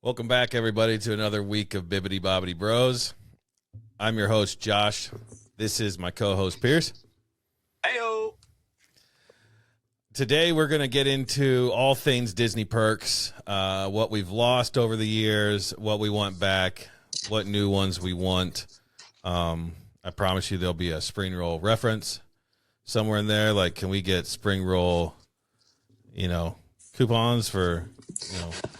Welcome back, everybody, to another week of Bibbidi Bobbidi Bros. I'm your host, Josh. This is my co-host, Pierce. Heyo. Today, we're going to get into all things Disney perks, what we've lost over the years, what we want back, what new ones we want. I promise you there'll be a spring roll reference somewhere in there. Like, can we get spring roll, coupons for,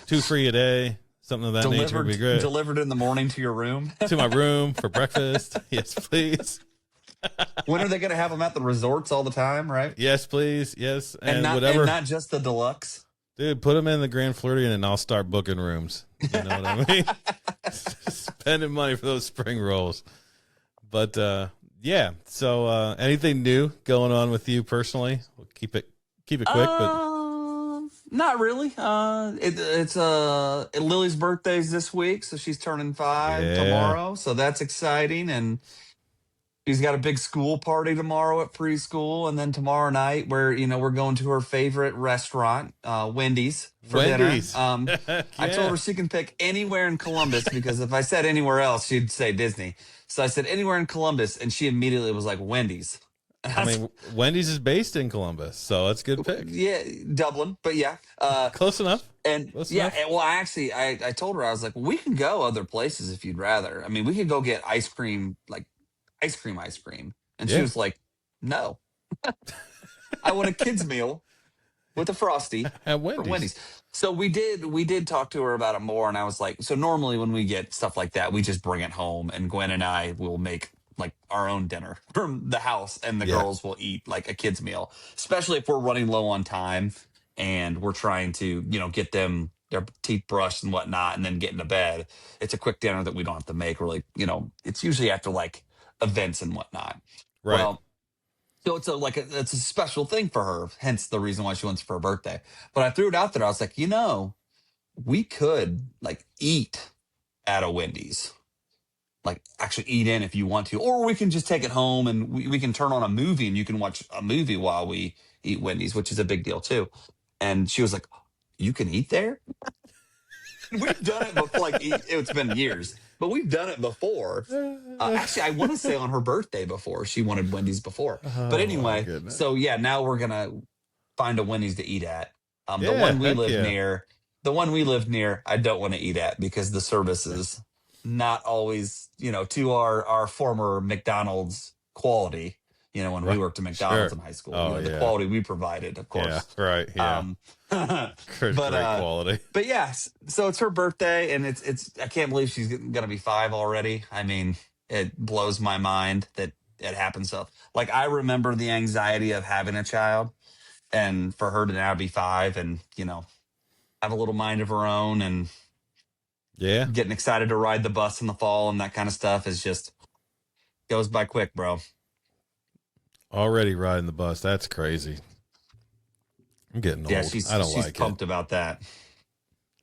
2 free a day? Something of that nature would be great. Delivered in the morning to your room? To my room for breakfast. Yes, please. When are they going to have them at the resorts all the time, right? Yes, please. Yes. And not just the deluxe? Dude, put them in the Grand Floridian and I'll start booking rooms. You know what I mean? Spending money for those spring rolls. But, yeah. So, anything new going on with you personally? We'll keep it quick, but... Not really. It's Lily's birthday's this week, so she's turning 5 tomorrow. So that's exciting, and she's got a big school party tomorrow at preschool, and then tomorrow night, we're going to her favorite restaurant, Wendy's, for dinner. I told her she can pick anywhere in Columbus because if I said anywhere else, she'd say Disney. So I said anywhere in Columbus, and she immediately was like Wendy's. I mean, Wendy's is based in Columbus, so that's a good pick. Yeah, Dublin, but yeah. Close enough. Enough. Well, actually, I told her, I was like, we can go other places if you'd rather. I mean, we could go get ice cream. And she was like, no. I want a kid's meal with a Frosty at Wendy's. From Wendy's. So we did talk to her about it more, and I was like, so normally when we get stuff like that, we just bring it home, and Gwen and I will make like our own dinner from the house, and the girls will eat like a kid's meal, especially if we're running low on time and we're trying to, get them their teeth brushed and whatnot and then get into bed. It's a quick dinner that we don't have to make really, it's usually after like events and whatnot. Right. Well, so it's a special thing for her, hence the reason why she wants it for her birthday. But I threw it out there. I was like, we could like eat at a Wendy's. Like actually eat in if you want to, or we can just take it home and we can turn on a movie and you can watch a movie while we eat Wendy's, which is a big deal too. And she was like, you can eat there? We've done it before, it's been years, but we've done it before. Actually, I want to say on her birthday before, she wanted Wendy's before. But anyway, so yeah, now we're going to find a Wendy's to eat at. The one we live near, I don't want to eat at because the service is not always, to our former McDonald's quality, when we worked at McDonald's in high school, the quality we provided, of course. Yeah, right. Yeah. Great quality. But yes, so it's her birthday and it's, I can't believe she's going to be 5 already. I mean, it blows my mind that it happened. So like, I remember the anxiety of having a child and for her to now be 5 and, have a little mind of her own and, getting excited to ride the bus in the fall and that kind of stuff is just goes by quick, bro. Already riding the bus. That's crazy. I'm getting old. Yeah, she's pumped about that.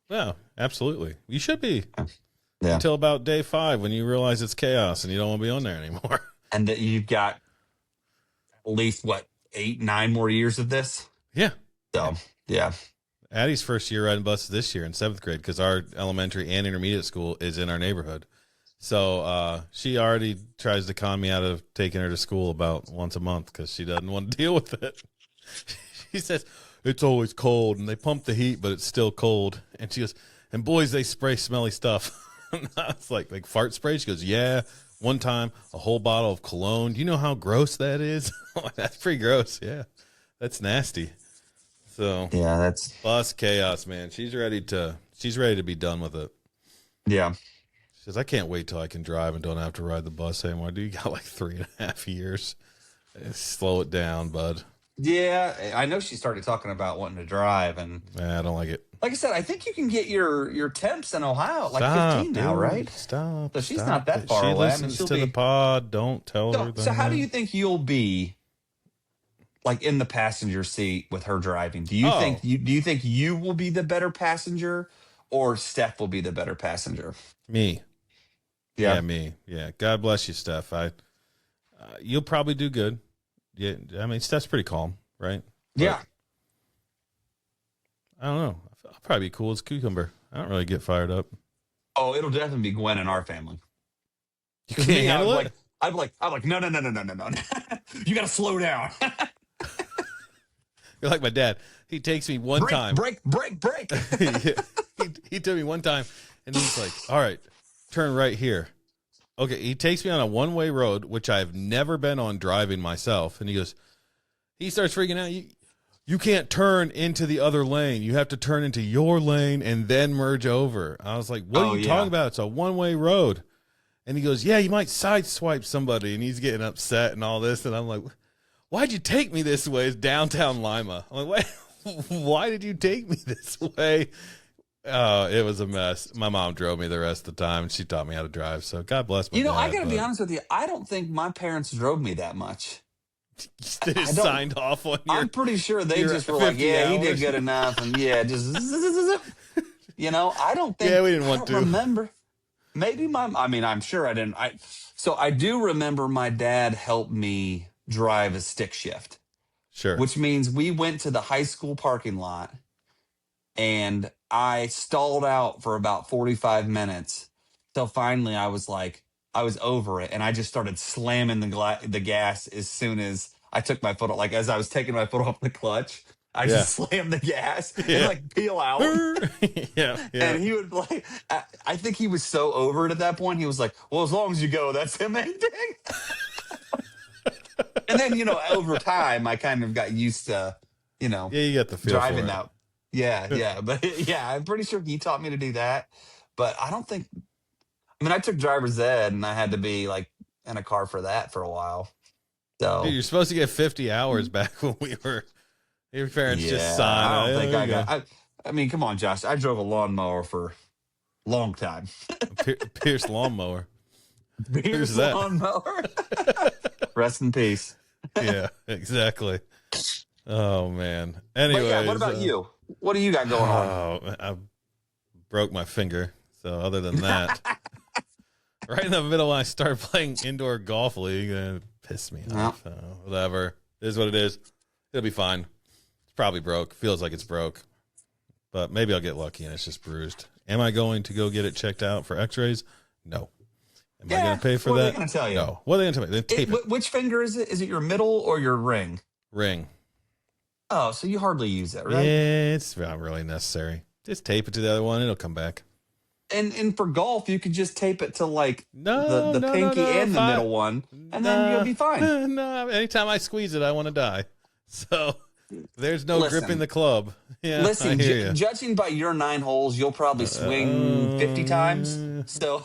No, absolutely. You should be. Yeah. Until about day 5 when you realize it's chaos and you don't want to be on there anymore. And that you've got at least 8, 9 more years of this. Yeah. So yeah. Addie's first year riding buses this year in 7th grade because our elementary and intermediate school is in our neighborhood. So she already tries to con me out of taking her to school about once a month because she doesn't want to deal with it. She says, it's always cold and they pump the heat, but it's still cold. And she goes, and boys, they spray smelly stuff. It's like fart spray. She goes, yeah, one time a whole bottle of cologne. Do you know how gross that is? That's pretty gross. Yeah, that's nasty. So yeah, that's bus chaos, man. She's ready to be done with it. Yeah. She says, I can't wait till I can drive and don't have to ride the bus anymore. Dude, you got like 3.5 years. Slow it down, bud. Yeah, I know she started talking about wanting to drive, and I don't like it. Like I said, I think you can get your temps in Ohio at like 15 now, right? Stop. So she's not that far away. She listens to the pod. Don't tell her that. So how do you think you'll be? Like in the passenger seat with her driving, do you think you will be the better passenger, or Steph will be the better passenger? Me. Yeah, me. Yeah. God bless you, Steph. You'll probably do good. Yeah, I mean, Steph's pretty calm, right? But yeah. I don't know. I'll probably be cool as cucumber. I don't really get fired up. Oh, it'll definitely be Gwen in our family. You Because can't me, handle it. I'm like, no, no, no, no, no, no, no. You got to slow down. You're like my dad. He takes me one Break, time. break, break, break. he took me one time, and he's like, "All right, turn right here." Okay, he takes me on a one-way road, which I've never been on driving myself, and he starts freaking out. You can't turn into the other lane. You have to turn into your lane and then merge over. I was like, "What are you talking about? It's a one-way road." And he goes, "Yeah, you might sideswipe somebody," and he's getting upset and all this, and I'm like, "Why'd you take me this way? It's downtown Lima." I'm like, why did you take me this way? It was a mess. My mom drove me the rest of the time, and she taught me how to drive. So God bless my dad. I got to be honest with you. I don't think my parents drove me that much. They just signed off on your. I'm pretty sure they just were like, "Yeah, he did good enough," and yeah, just I don't think. Yeah, we didn't want to remember. Maybe I'm sure I didn't. So I do remember my dad helped me drive a stick shift. Sure. Which means we went to the high school parking lot and I stalled out for about 45 minutes till finally I was over it, and I just started slamming the gas as soon as I took my foot off. Like as I was taking my foot off the clutch, I just slammed the gas and peel out. Yeah. And he would I think he was so over it at that point. He was like, "Well, as long as you go, that's the main thing." And then, over time, I kind of got used to, Yeah, you got the feel driving for it. that. Yeah. But yeah, I'm pretty sure he taught me to do that. But I don't think, I took driver's ed and I had to be like in a car for that for a while. So Dude, you're supposed to get 50 hours back when we were, your parents just signed. I don't think I got, come on, Josh. I drove a lawnmower for a long time. Pierce lawnmower. Pierce lawnmower. Rest in peace. Yeah, exactly. Oh man. Anyway, what about you? What do you got going on? Oh, I broke my finger. So other than that, right in the middle when I start playing indoor golf league, and piss me off. Whatever. It is what it is. It'll be fine. It's probably broke. Feels like it's broke. But maybe I'll get lucky and it's just bruised. Am I going to go get it checked out for x-rays? No. Am I going to pay for that? What are they going to tell you? No. What are they going to tell me? Then tape it. Which finger is it? Is it your middle or your ring? Ring. Oh, so you hardly use it, right? Yeah, it's not really necessary. Just tape it to the other one. It'll come back. And for golf, you could just tape it to like the pinky and the middle one, and then you'll be fine. No, anytime I squeeze it, I want to die. So there's no gripping the club. Yeah, listen, judging by your 9 holes, you'll probably swing 50 times. So,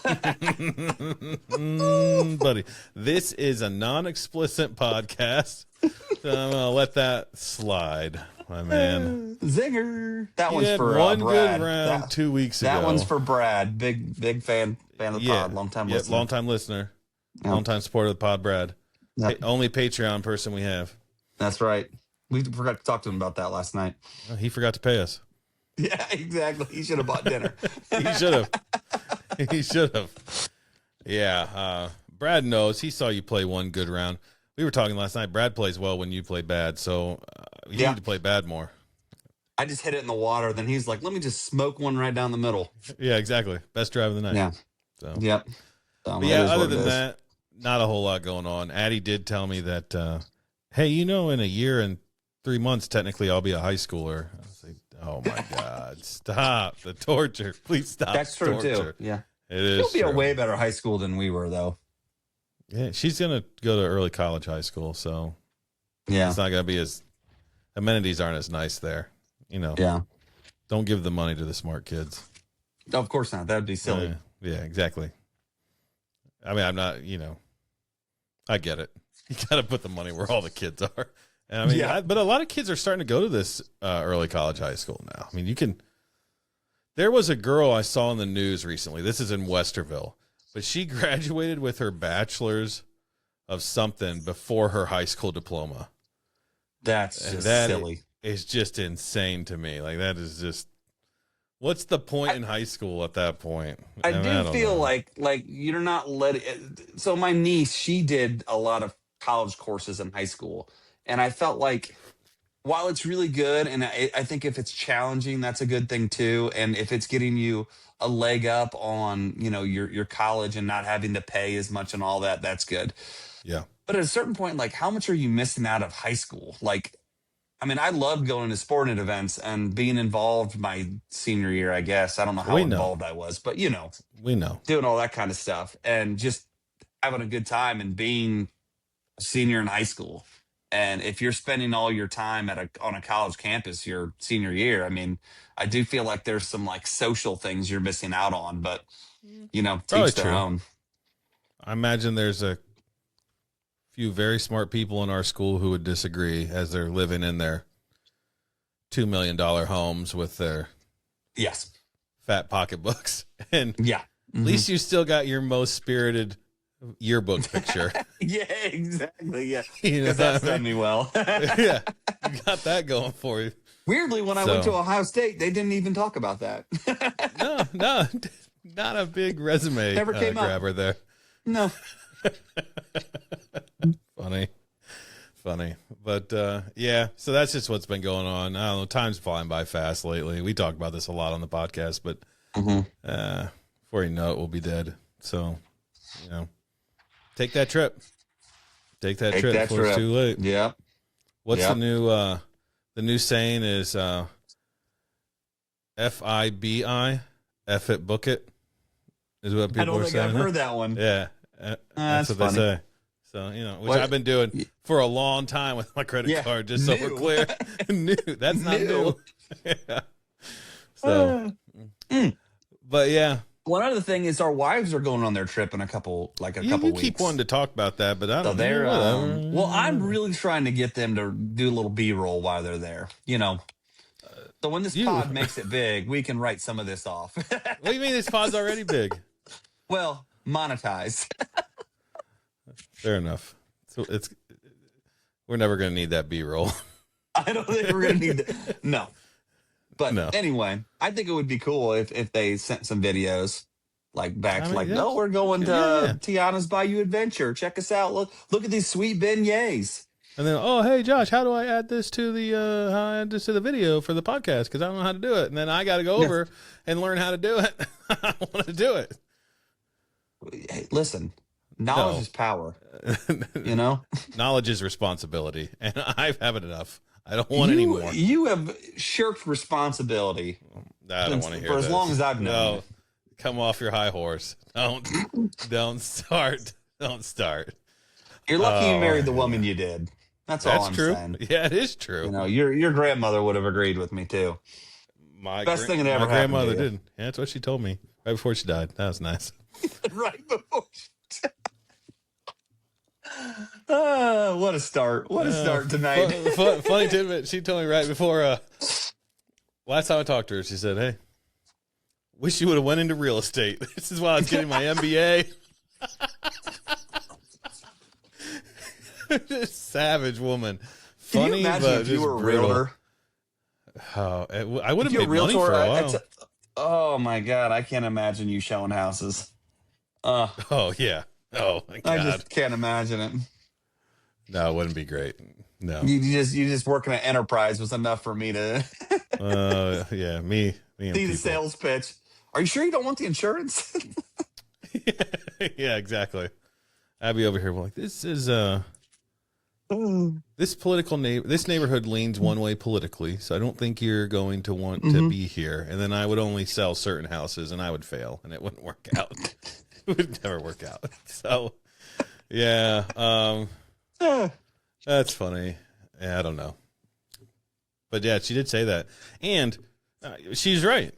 buddy, this is a non-explicit podcast, so I'm gonna let that slide, my man. Zinger! That one's for one Brad. good round 2 weeks ago. That one's for Brad. Big fan of the pod. Long time listener. Long time listener. Long time supporter of the pod, Brad. Yep. Only Patreon person we have. That's right. We forgot to talk to him about that last night. Well, he forgot to pay us. Yeah, exactly. He should have bought dinner. He should have. He should have. Yeah. Brad knows. He saw you play one good round. We were talking last night. Brad plays well when you play bad, so you need to play bad more. I just hit it in the water. Then he's like, "Let me just smoke one right down the middle." Yeah, exactly. Best drive of the night. Yeah. So. Yep. But yeah, other than that, not a whole lot going on. Addie did tell me that, hey, in a year and 3 months, technically, I'll be a high schooler. I was like, oh my God, stop the torture. Please stop. That's true, too. Yeah. It is. She'll be a way better high school than we were, though. Yeah, she's going to go to early college high school, so yeah, it's not going to be as, amenities aren't as nice there. Yeah. Don't give the money to the smart kids. No, of course not. That would be silly. Yeah, exactly. I'm not, I get it. You got to put the money where all the kids are. And but a lot of kids are starting to go to this early college high school now. There was a girl I saw in the news recently. This is in Westerville, but she graduated with her bachelor's of something before her high school diploma. That's just silly. It's just insane to me. Like, that is just, what's the point in high school at that point? I do feel like you're not letting. So my niece, she did a lot of college courses in high school, and I felt like while it's really good, and I think if it's challenging, that's a good thing too. And if it's getting you a leg up on, your college and not having to pay as much and all that, that's good. Yeah. But at a certain point, like, how much are you missing out of high school? Like, I mean, I loved going to sporting events and being involved my senior year, I guess. I don't know how We know. involved I was, but We know. doing all that kind of stuff and just having a good time and being a senior in high school. And if you're spending all your time on a college campus your senior year, I mean, I do feel like there's some like social things you're missing out on, but Probably teach their true. own. I imagine there's a few very smart people in our school who would disagree as they're living in their $2 million homes with their Yes. fat pocketbooks. And Yeah. at least you still got your most spirited yearbook picture. Yeah, exactly. Yeah. You know Because that's what I done me well. Yeah, you got that going for you. Weirdly, when I went to Ohio State, they didn't even talk about that. No, not a big resume Never came up. grabber there. No. Funny. But yeah, so that's just what's been going on. I don't know, time's flying by fast lately. We talk about this a lot on the podcast, but before you know it, we'll be dead. So, take that trip. Take that trip before it's too late. Yeah. What's the new saying is FIBI, F it, book it, is what people are saying. I don't think I've heard that one. Yeah. That's what funny. they say. So, which I've been doing for a long time with my credit card, just so we're clear. New. That's not new. Yeah. So, but yeah. One other thing is our wives are going on their trip in a couple weeks. You keep wanting to talk about that, but I don't know. Well, I'm really trying to get them to do a little B-roll while they're there, So when this pod makes it big, we can write some of this off. What do you mean this pod's already big? Well, monetize. Fair enough. So we're never going to need that B-roll. I don't think we're going to need that. No. But anyway, I think it would be cool if they sent some videos we're going to Tiana's Bayou Adventure. Check us out. Look at these sweet beignets. And then, hey Josh, how do I add this to the video for the podcast? Because I don't know how to do it. And then I got to go over and learn how to do it. I want to do it. Hey, listen, knowledge is power. Knowledge is responsibility, and I have it enough. I don't want any more. You have shirked responsibility. I don't want to hear for this. as long as I've known. No, come off your high horse. Don't start. Don't start. You're lucky you married the woman you did. That's all I'm true. saying. Yeah, it is true. Your grandmother would have agreed with me too. Best thing that ever happened. My grandmother did. Yeah, that's what she told me right before she died. That was nice. Right before she died. What a start. What a start tonight. Funny tidbit. She told me right before last time I talked to her, she said, "Hey, wish you would have went into real estate. This is why I was getting my MBA." Savage woman. Funny, Can you imagine but if you were a brutal. realtor? Oh, I would have made money for a while. Oh my God, I can't imagine you showing houses. Oh yeah. Oh my God. I just can't imagine it. No, it wouldn't be great. No. You just working at Enterprise was enough for me to yeah, me and see the sales pitch. Are you sure you don't want the insurance? Yeah, exactly. I'd be over here like, this is this neighborhood leans one way politically, so I don't think you're going to want to be here. And then I would only sell certain houses and I would fail and it wouldn't work out. It would never work out. So yeah, that's funny. Yeah, I don't know. But yeah, she did say that. And she's right.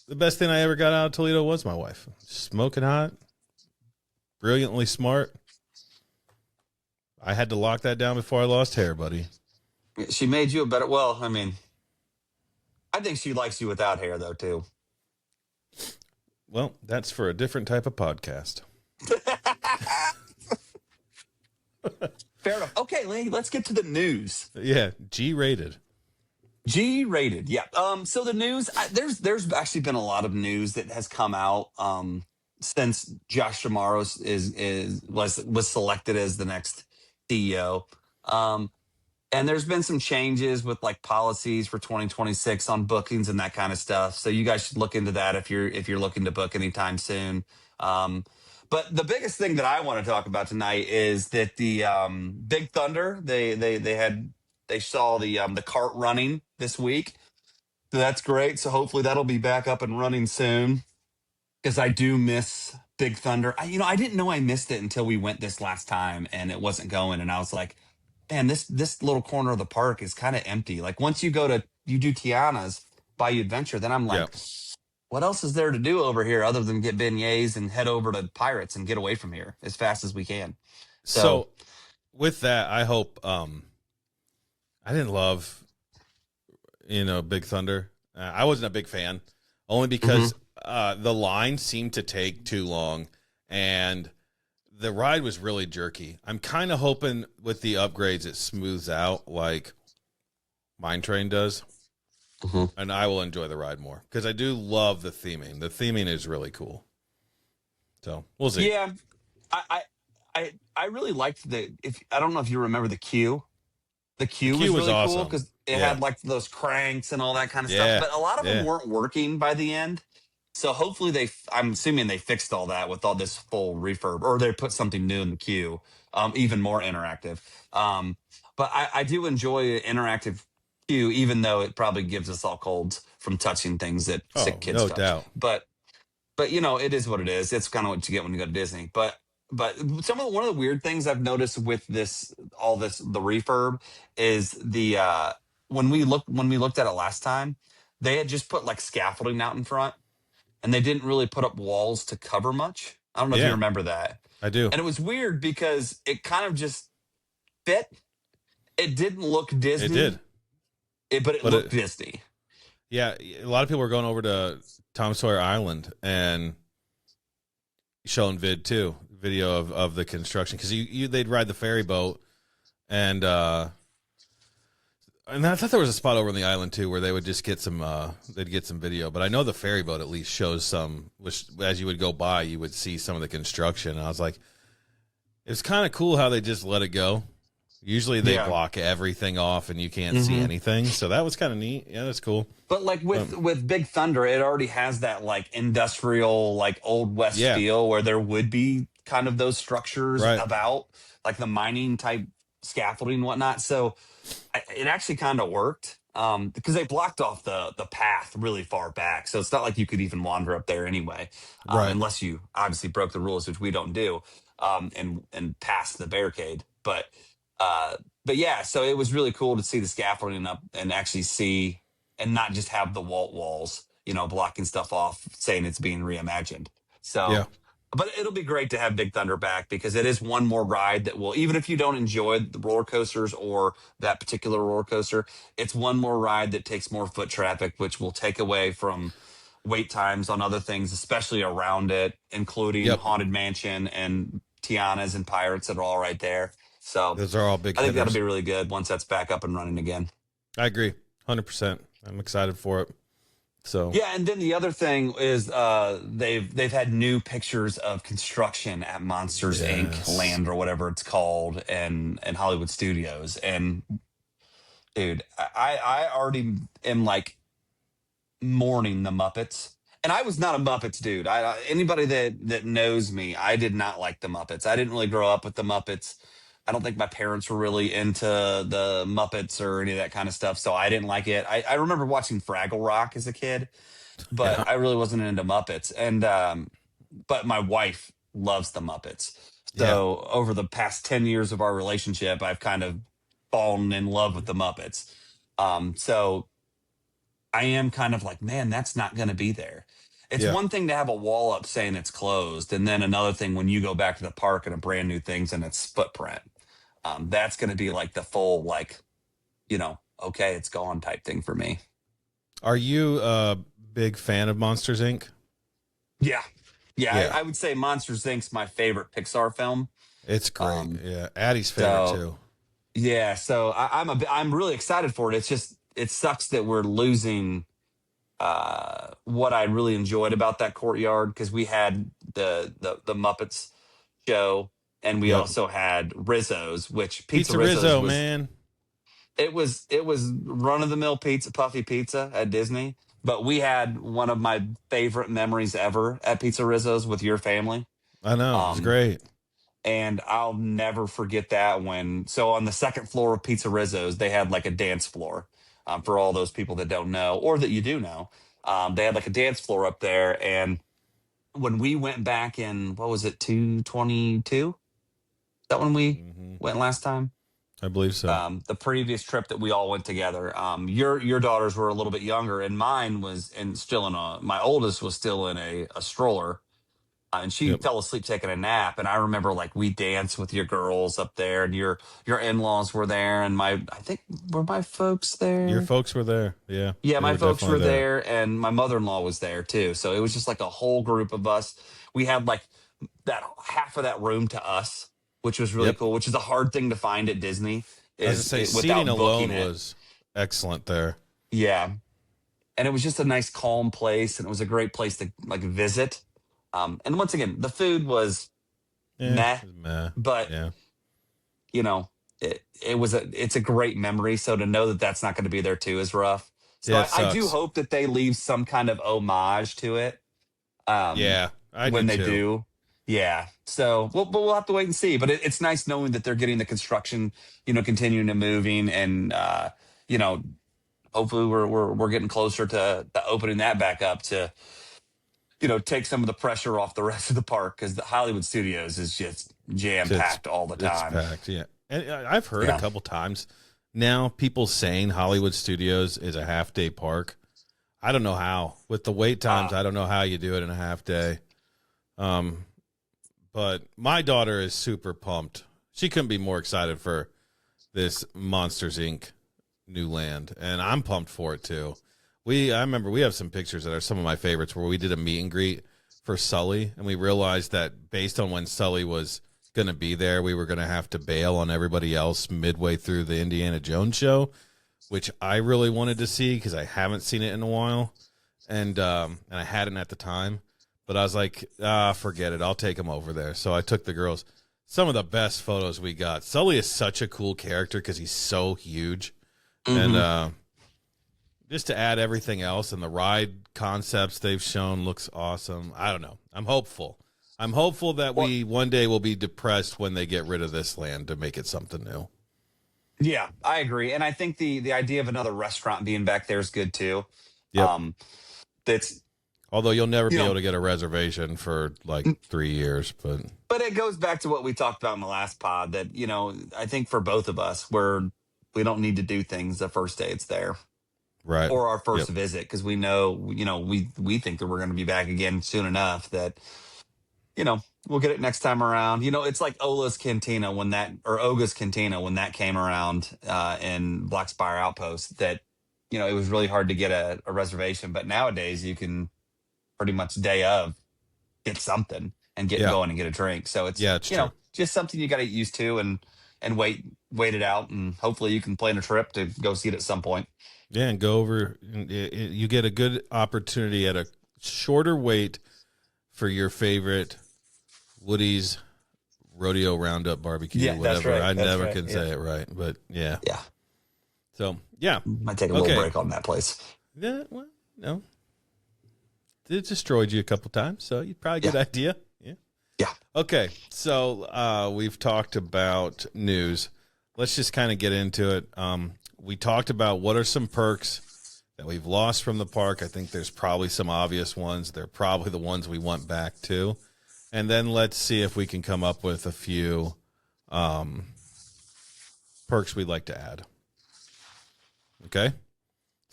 The best thing I ever got out of Toledo was my wife. Smoking hot, brilliantly smart. I had to lock that down before I lost hair, buddy. She made you a better. Well, I mean, I think she likes you without hair, though, too. Well, that's for a different type of podcast. Fair enough. Okay, Lee, let's get to the news. Yeah, G-rated. G-rated, yeah. So the news, there's actually been a lot of news that has come out since Josh D'Amaro was selected as the next CEO. And there's been some changes with like policies for 2026 on bookings and that kind of stuff. So you guys should look into that if you're looking to book anytime soon. Um, but the biggest thing that I want to talk about tonight is that the Big Thunder they saw the cart running this week. So that's great. So hopefully that'll be back up and running soon because I do miss Big Thunder. I didn't know I missed it until we went this last time and it wasn't going, and I was like, man, this little corner of the park is kind of empty. Like once you do Tiana's Bayou Adventure, then I'm Yeah. like, what else is there to do over here other than get beignets and head over to Pirates and get away from here as fast as we can? So, So with that, I hope I didn't love Big Thunder. I wasn't a big fan, only because mhm. the line seemed to take too long, and the ride was really jerky. I'm kind of hoping with the upgrades it smooths out like Mine Train does, Mhm. and I will enjoy the ride more because I do love the theming. The theming is really cool. So we'll see. Yeah, I really liked if I don't know if you remember the queue. The The queue queue was was really cool awesome. because it Yeah, had like those cranks and all that kind of stuff, yeah, but a lot of them yeah. weren't working by the end. So hopefully I'm assuming they fixed all that with all this full refurb, or they put something new in the queue, even more interactive. But I do enjoy an interactive queue, even though it probably gives us all colds from touching things that sick Oh, kids no touch. doubt. But it is what it is. It's kind of what you get when you go to Disney. But one of the weird things I've noticed with the refurb is the when we looked at it last time, they had just put like scaffolding out in front, and they didn't really put up walls to cover much. I don't know if you Yeah, remember that. I do. And it was weird because it kind of just fit. It didn't look It Disney, did, but it but looked Disney. yeah, a lot of people were going over to Tom Sawyer Island and showing video of the construction because they'd ride the ferry boat and I thought there was a spot over on the island too where they would just get they'd get some video, but I know the ferry boat at least shows some, which as you would go by you would see some of the construction, and I was like, it's kind of cool how they just let it go. Usually they Yeah. block everything off and you can't see anything, so that was kind of neat. Yeah, that's cool. But like um, with Big Thunder, it already has that like industrial, like old west yeah, feel where there would be kind of those structures right, about, like the mining type scaffolding and whatnot. So it actually kind of worked, because they blocked off the path really far back. So it's not like you could even wander up there anyway, right. unless you obviously broke the rules, which we don't do, and passed the barricade. Uh, but yeah, so it was really cool to see the scaffolding up and actually see and not just have the walls, blocking stuff off, saying it's being reimagined. Yeah, So, but it'll be great to have Big Thunder back because it is one more ride that will, even if you don't enjoy the roller coasters or that particular roller coaster, it's one more ride that takes more foot traffic, which will take away from wait times on other things, especially around it, including yep. Haunted Mansion and Tiana's and Pirates that are all right there. So Those are all big I think that'll hitters. be really good once that's back up and running again. I agree, 100%. I'm excited for it. So Yeah, and then the other thing is they've had new pictures of construction at Monsters Inc. yes, Land or whatever it's called, and Hollywood Studios. And dude, I already am like mourning the Muppets. And I was not a Muppets dude. Anybody that knows me, I did not like the Muppets. I didn't really grow up with the Muppets. I don't think my parents were really into the Muppets or any of that kind of stuff, so I didn't like it. I remember watching Fraggle Rock as a kid, yeah, but I really wasn't into Muppets. And but my wife loves the Muppets. yeah. So over the past 10 years of our relationship, I've kind of fallen in love with the Muppets. So I am kind of like, man, that's not going to be there. It's Yeah. one thing to have a wall up saying it's closed, and then another thing when you go back to the park and a brand new thing's in its footprint. That's going to be like the full, like, okay, it's gone type thing for me. Are you a big fan of Monsters Inc? Yeah. Yeah, Yeah, I would say Monsters Inc.'s my favorite Pixar film. it's great. Um, Yeah, Addie's favorite so too. yeah, so I'm really excited for it. It's just it sucks that we're losing what I really enjoyed about that courtyard because we had the Muppets show and we Yep. also had Rizzo's, which Pizza Pizza Rizzo's Rizzo, was man. It was run of the mill pizza, puffy pizza at Disney. But we had one of my favorite memories ever at Pizza Rizzo's with your family. I know. It was Um, great. and I'll never forget that so on the second floor of Pizza Rizzo's, they had like a dance floor. For all those people that don't know or that you do know, they had like a dance floor up there. And when we went back in, what was it, 222? Is that when we Hmm. went last time? I believe so. The previous trip that we all went together. Your daughters were a little bit younger, and mine was, and still in a. My oldest was still in a stroller, and she Yep. fell asleep taking a nap. And I remember like we danced with your girls up there, and your in laws were there, and I think were my folks Your there. folks were there. Yeah, Yeah, they my were folks definitely were there. there, and my mother in law was there too. So it was just like a whole group of us. We had like that half of that room to us, which was really Yep. cool. Which is a hard thing to find at Disney As I is say, seating without booking alone it. was excellent there. Yeah, and it was just a nice, calm place, and it was a great place to like visit. And once again, the food was Yeah, meh, it was meh. but Yeah. you know, it's a great memory. So to know that that's not going to be there too is rough. So Yeah, it I do sucks. hope that they leave some kind of homage to it um, Yeah, I do when they too. do. Yeah. So we'll have to wait and see. But it's nice knowing that they're getting the construction, continuing to moving, and you know, hopefully we're getting closer to opening that back up to take some of the pressure off the rest of the park because the Hollywood Studios is just jam It's packed all the it's time. packed. Yeah, and I've heard a Yeah. couple times now people saying Hollywood Studios is a half day park. I don't know how with the wait times. Uh, I don't know how you do it in a half day. Um, but my daughter is super pumped. She couldn't be more excited for this Monsters Inc. new land, and I'm pumped for it too. I remember we have some pictures that are some of my favorites where we did a meet and greet for Sully, and we realized that based on when Sully was going to be there, we were going to have to bail on everybody else midway through the Indiana Jones show, which I really wanted to see because I haven't seen it in a while, and I hadn't at the time. But I was like, forget it. I'll take him over there. So I took the girls. Some of the best photos we got. Sully is such a cool character because he's so huge. And mhm. just to add everything else and the ride concepts they've shown looks awesome. I don't know. I'm hopeful. I'm hopeful that Well, we one day will be depressed when they get rid of this land to make it something new. yeah, I agree, and I think the idea of another restaurant being back there is good too. Yep. Um, that's Although you'll never you be able know, to get a reservation for like 3 years, but but it goes back to what we talked about in the last pod. That I think for both of us, we don't need to do things the first day it's there right. or our Yep. first visit because we know we think that we're going to be back again soon enough that we'll get it next time around. It's like Ola's Cantina when that or Oga's Cantina when that came around in Black Spire Outpost. That it was really hard to get a reservation, but nowadays you can pretty much day of get something and get Yeah. going and get a drink. So it's Yeah, it's true. just something you got to get used to and wait it out, and hopefully you can plan a trip to go see it at some point. Yeah, and go over. You get a good opportunity at a shorter wait for your favorite Woody's Rodeo Roundup Barbecue, Yeah, that's whatever. right. I That's never right. can Yeah. say it right, but yeah. Yeah. So yeah, Might take a little okay. break on that place. Yeah, well, no, it destroyed you a couple times, so you probably good Yeah. idea. Yeah. Yeah. Okay, so we've talked about news. Let's just kind of get into it. We talked about what are some perks that we've lost from the park. I think there's probably some obvious ones. They're probably the ones we want back to. And then let's see if we can come up with a few perks we'd like to add. Okay? So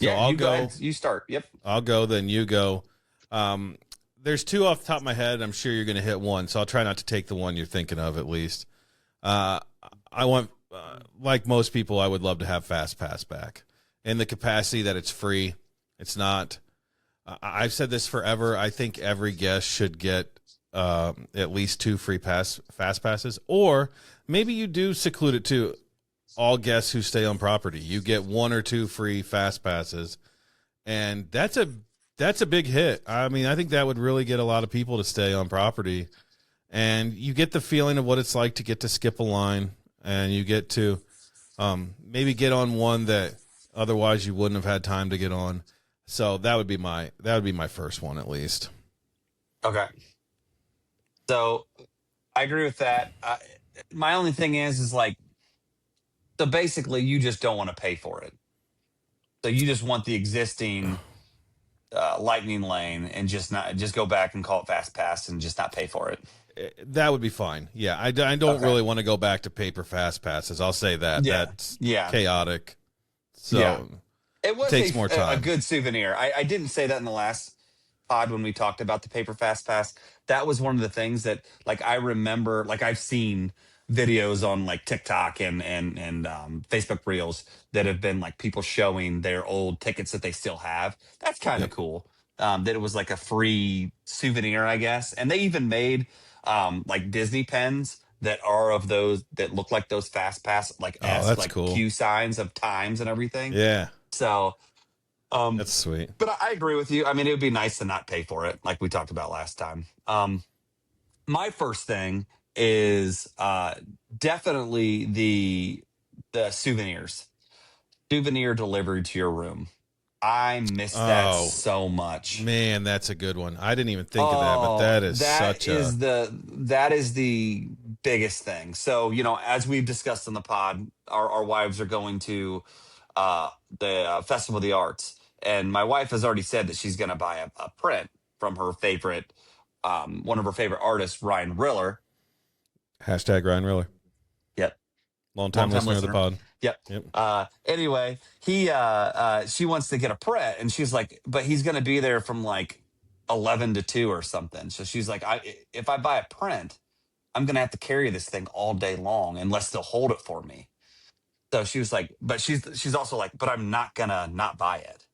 Yeah, I'll you go go. ahead. You start. Yep. I'll go, then you go. There's two off the top of my head. I'm sure you're going to hit one, so I'll try not to take the one you're thinking of at least. I want, like most people, I would love to have Fast Pass back in the capacity that it's free. It's not. I've said this forever. I think every guest should get at least 2 free Fast Passes, or maybe you do seclude it to all guests who stay on property. You get 1 or 2 free Fast Passes, and that's a big hit. I mean, I think that would really get a lot of people to stay on property, and you get the feeling of what it's like to get to skip a line, and you get to Maybe get on one that otherwise you wouldn't have had time to get on. So that would be my first one at least. Okay. So I agree with that. My only thing is like, so basically you just don't want to pay for it. So you just want the existing lightning lane and just go back and call it fast pass and just not pay for it. That would be fine. Yeah, I don't Okay. really want to go back to paper fast passes. I'll say that. Yeah. That's Yeah. chaotic. So Yeah. It was takes more a time. good souvenir. I didn't say that in the last pod when we talked about the paper fast pass. That was one of the things that like I remember, like I've seen videos on like TikTok and Facebook Reels that have been like people showing their old tickets that they still have. That's kind of Yep. cool. That it was like a free souvenir, I guess. And they even made like Disney pens that are of those that look like those fast pass like Oh, S that's like cool. Q signs of times and everything. Yeah, So that's sweet. but I agree with you. I mean, it would be nice to not pay for it, like we talked about last time. My first thing is definitely the souvenirs, souvenir delivered to your room. I miss that Oh so much. man, that's a good one. I didn't even think of that, but Oh, that is such a that is the biggest thing. So, you know, as we've discussed in the pod, our wives are going to the Festival of the Arts, and my wife has already said that she's going to buy a print from her favorite, one of her favorite artists, Ryan Riller. hashtag Ryan Riller, Yep, long long time time listener of the listener. pod. Yep. Yep. Anyway, she wants to get a print, and she's like, but he's going to be there from like 11 to 2 or something. So she's like, if I buy a print, I'm going to have to carry this thing all day long unless they'll hold it for me. So she was like, but she's also like, but I'm not gonna not buy it.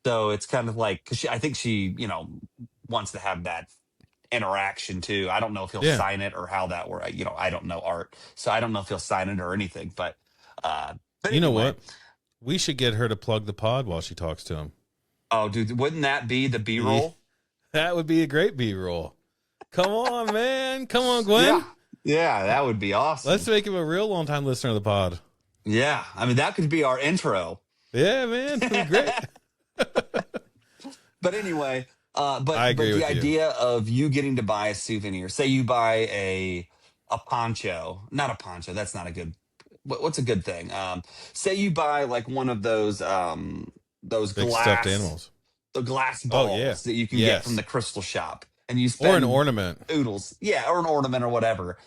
So it's kind of like, because I think she, you know, wants to have that interaction too. I don't know if he'll Yeah. sign it or how that works. You know, I don't know art, so I don't know if he'll sign it or anything. But You know anyway, what? We should get her to plug the pod while she talks to him. oh, dude, wouldn't that be the B roll? That would be a great B-roll. Come on, man. Come on, Yeah, Gwen. yeah, that would be awesome. Let's make him a real long-time listener of the pod. Yeah, I mean that could be our intro. Yeah, man. That'd be great. But anyway, I but agree the with you. idea of you getting to buy a souvenir, say you buy a poncho, not a poncho, that's not a good. What's a good thing? Say you buy like one of those Big stuffed glass animals. the glass Oh, yeah. balls that you can get from Yes. the crystal shop, and you Or an spend ornament. oodles, yeah, or an ornament or whatever.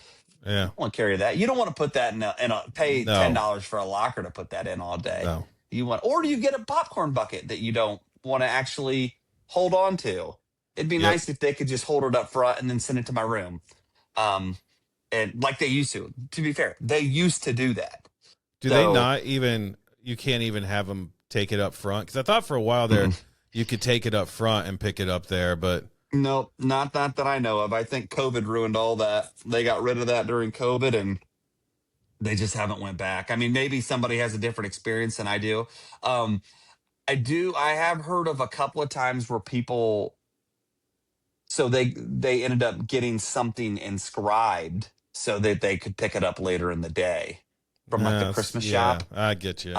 Yeah. Don't want to carry that. You don't want to put that in a pay No. $10 for a locker to put that in all day. No. You want, or do you get a popcorn bucket that you don't want to actually hold on to? It'd be Yep. nice if they could just hold it up front and then send it to my room. Um, and like they used to. To be fair, they used to do that. Do they So not even, you can't even have them take it up front? Because I thought for a while there, you could take it up front and pick it up there, but no, not that I know of. I think COVID ruined all that. They got rid of that during COVID, and they just haven't went back. I mean, maybe somebody has a different experience than I do. Um, I have heard of a couple of times where people, so they ended up getting something inscribed so that they could pick it up later in the day from like the Christmas yeah, shop. I get you.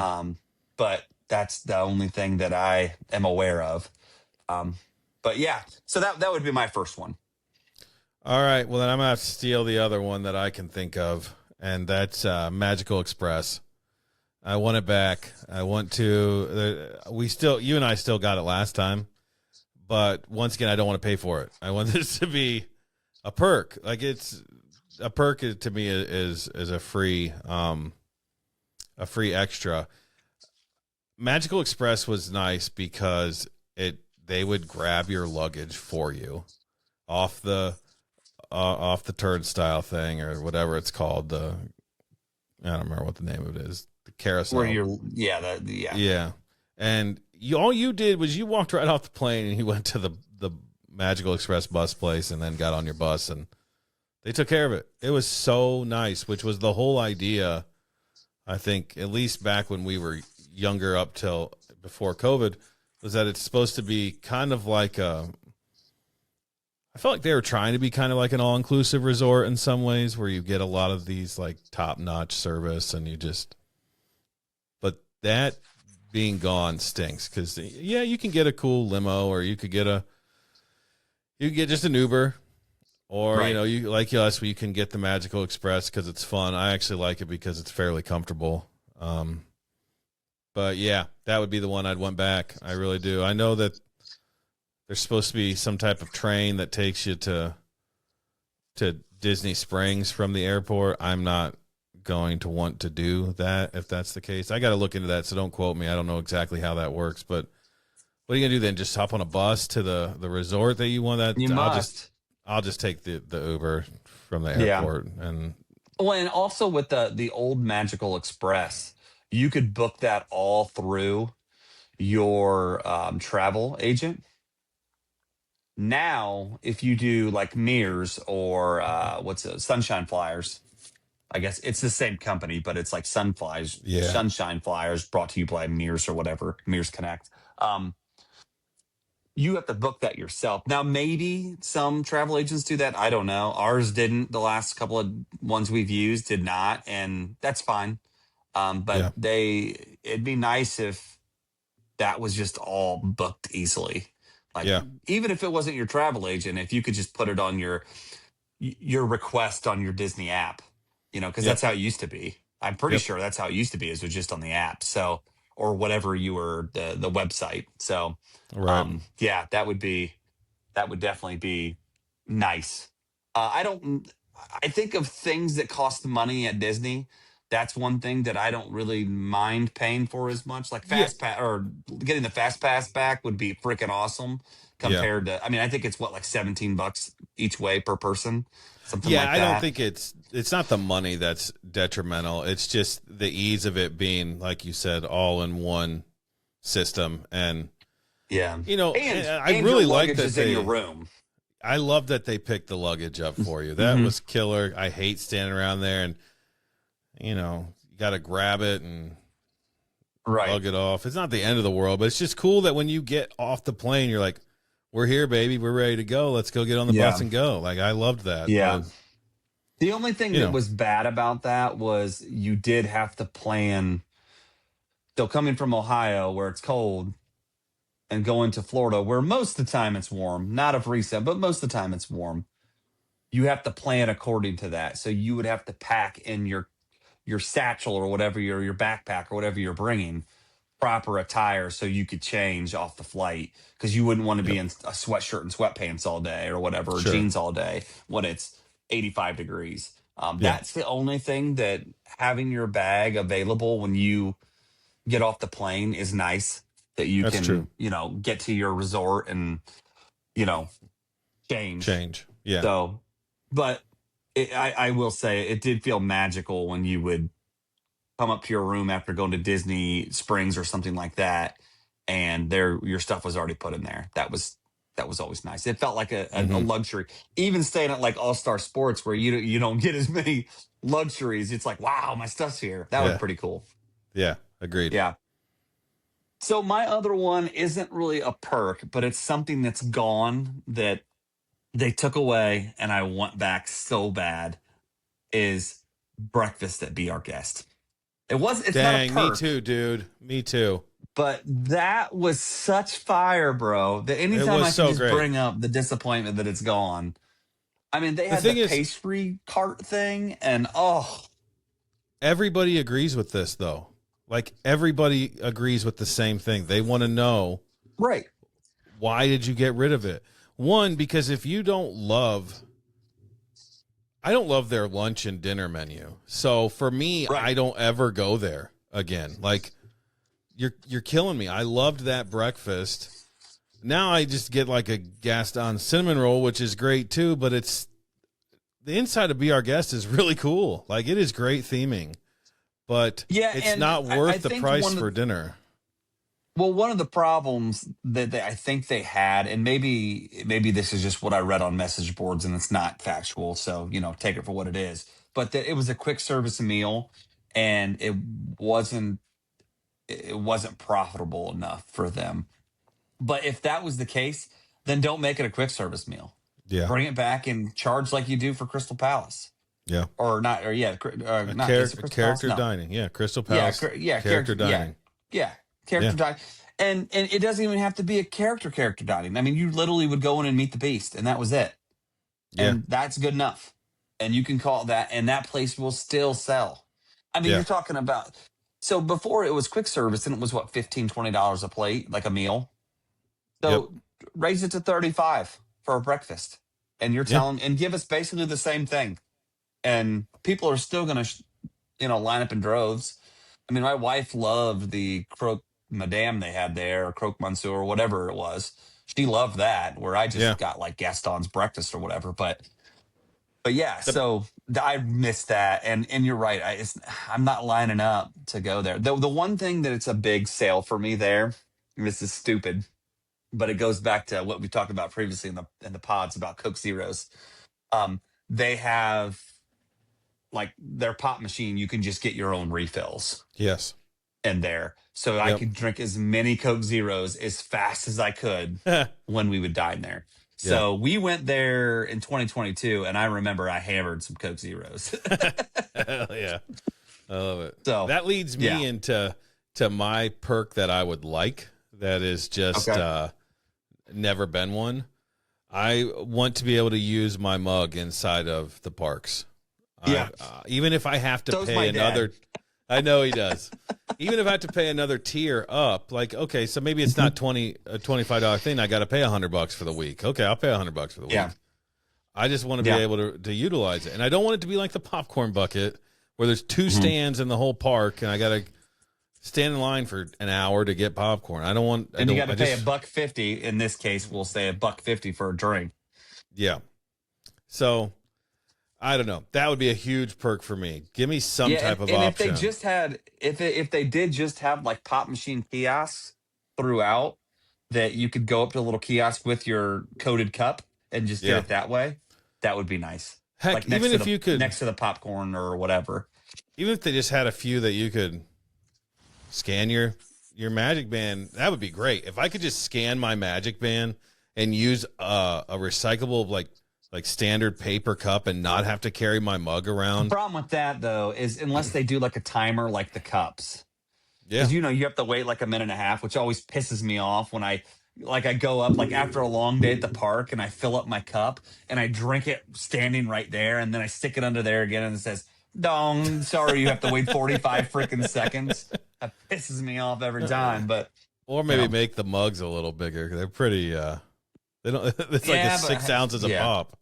But that's the only thing that I am aware of. Um, but yeah, so that would be my first one. All right, well then I'm gonna have to steal the other one that I can think of, and that's Magical Express. I want it back. I want to. You and I still got it last time, but once again, I don't want to pay for it. I want this to be a perk. Like it's a perk to me is a free extra. Magical Express was nice because they would grab your luggage for you off the turnstile thing or whatever it's called. I don't remember what the name of it is. The carousel. Where you're, yeah, Yeah. And all you did was you walked right off the plane and you went to the Magical Express bus place and then got on your bus and they took care of it. It was so nice, which was the whole idea, I think, at least back when we were younger up till before COVID, was that it's supposed to be kind of like I felt like they were trying to be kind of like an all-inclusive resort in some ways where you get a lot of these like top-notch service and you just that being gone stinks because yeah, you can get a cool limo, or you could get just an Uber, or Right. you like us, you can get the Magical Express because it's fun. I actually like it because it's fairly comfortable. But yeah, that would be the one I'd want back. I really do. I know that there's supposed to be some type of train that takes you to Disney Springs from the airport. I'm not going to want to do that if that's the case. I got to look into that, so don't quote me. I don't know exactly how that works, but what are you gonna do then? Just hop on a bus to the resort that you want? You That must. I'll just take the Uber from the Yeah. airport. And Well, and also with the old Magical Express, you could book that all through your travel agent. Now, if you do like Mears or what's it, Sunshine Flyers, I guess it's the same company, but it's like yeah, Sunshine Flyers, brought to you by Mears or whatever, Mears Connect. Um, you have to book that yourself. Now, maybe some travel agents do that. I don't know. Ours didn't. The last couple of ones we've used did not, and that's fine. But yeah, it'd be nice if that was just all booked easily. Like, yeah, even if it wasn't your travel agent, if you could just put it on your request on your Disney app, because yep, that's how it used to be. I'm pretty yep, sure that's how it used to be, is was just on the app. So, or whatever you were, the website. So, right, yeah, that would definitely be nice. I don't. I think of things that cost money at Disney. That's one thing that I don't really mind paying for as much. Like yeah, Fast Pass, or getting the Fast Pass back would be freaking awesome yeah. compared to. I mean, I think it's what, like $17 each way per person, something Yeah, like I don't that. think it's not the money that's detrimental. It's just the ease of it being, like you said, all in one system. And Yeah, and I and your really like luggage that is in your room. I love that they picked the luggage up for you. That Hmm. was killer. I hate standing around there and you got to grab it and Right. lug it off. It's not the end of the world, but it's just cool that when you get off the plane, you're like, "We're here, baby. We're ready to go. Let's go get on the bus Yeah. and go." Like I loved that. Yeah. The only thing You that know, was bad about that was you did have to plan. So coming from Ohio, where it's cold, and going to Florida, where most of the time it's warm, not of recent, but most of the time it's warm. You have to plan according to that. So you would have to pack in your satchel or whatever, your backpack or whatever you're bringing, proper attire so you could change off the flight, because you wouldn't want to be yep, in a sweatshirt and sweatpants all day or whatever, or sure, jeans all day when it's 85 degrees. yeah, That's the only thing, that having your bag available when you get off the plane is nice, that you that's true. can, get to your resort and, you know, change. Change, yeah, So, but I will say it did feel magical when you would come up to your room after going to Disney Springs or something like that, and your stuff was already put in there. That was always nice. It felt like a hmm, luxury. Even staying at like All Star Sports, where you don't get as many luxuries. It's like, wow, my stuff's here. That was yeah, pretty cool. yeah, agreed. Yeah. So my other one isn't really a perk, but it's something that's gone, that they took away, and I want back so bad, is breakfast at Be Our Guest. It's not a Dang, me perk, too, dude. Me too. but that was such fire, bro, that It anytime was I can so just great. bring up the disappointment that it's gone. I mean, they The had the thing is, pastry cart thing, and oh, everybody agrees with this, though. Like everybody agrees with the same thing. They want to know, right, why did you get rid of it? One, because if you don't love, I don't love their lunch and dinner menu. So for me, right. I don't ever go there again. Like you're killing me. I loved that breakfast. Now I just get like a Gaston cinnamon roll, which is great too, but it's the inside of Be Our Guest is really cool. Like it is great theming, but Yeah, it's and not I worth the think price for dinner. one of the problems that I think they had, and maybe this is just what I read on message boards and it's not factual, so take it for what it is. But that it was a quick service meal, and wasn't it wasn't profitable enough for them. But if that was the case, then don't make it a quick service meal. Yeah, Bring it back and charge like you do for Crystal Palace, yeah. or not, or yeah, A not, is it a Crystal Palace? character No, dining. Yeah, Crystal yeah, Palace yeah, character yeah, dining. Yeah, Yeah. character dining, and it doesn't even have to be a character dining. I mean, you literally would go in and meet the beast, and that was it, Yeah. and that's good enough. And you can call it that, and that place will still sell. I mean, Yeah. you're talking about so before it was quick service, and it was what $15-$20 a plate, like a meal. Yep. So raise it to 35 for a breakfast, and you're Yeah. telling and give us basically the same thing, and people are still going to line up in droves. I mean, my wife loved the croque madame they had there, or croque monsieur, or whatever it was. She loved that. Where I Yeah. just got like Gaston's breakfast or whatever. But yeah, The, so I missed that, and you're right. I'm not lining up to go there. The one thing that it's a big sale for me there. And this is stupid, but it goes back to what we talked about previously in the pods about Coke Zeros. Um, they have like their pop machine. You can just get your own refills yes. in there. So I Yep. could drink as many Coke Zeros as fast as I could when we would dine there. Yeah. So we went there in 2022, and I remember I hammered some Coke Zeros. Hell yeah. I love it. So That leads yeah, me into my perk that I would like. That is just okay, never been one. I want to be able to use my mug inside of the parks. yeah. Even if I have to So's pay my dad. another, I know he does. Even if I have to pay another tier up, like okay, so maybe it's not a $25 thing. I got to pay $100 for the week. Okay, I'll pay $100 for the week. Yeah, I just want to be yeah. able to utilize it, and I don't want it to be like the popcorn bucket where there's two Mhm. stands in the whole park, and I got to stand in line for an hour to get popcorn. I don't want. I And you don't. got to I pay a just buck 50. In this case, we'll say a buck 50 for a drink. yeah. So I don't know. That would be a huge perk for me. Give me some Yeah, type of and if they option. just had, if they did just have like pop machine kiosks throughout, that you could go up to a little kiosk with your coated cup and just get Yeah. it that way, that would be nice. Heck, Like next even to if the you could, next to the popcorn or whatever. even if they just had a few that you could scan your Magic Band, that would be great. If I could just scan my Magic Band and use a recyclable like standard paper cup and not have to carry my mug The around. problem with that though is unless they do like a timer like the cups, Yeah. because you have to wait like a minute and a half, which always pisses me off when I go up like after a long day at the park and I fill up my cup and I drink it standing right there and then I stick it under there again and it says, "Dong, sorry, you have to wait 45 freaking seconds." That pisses me off every time. But Or you maybe know, make the mugs a little bigger. They're pretty they don't it's like a yeah, but 6 ounces a yeah, pop.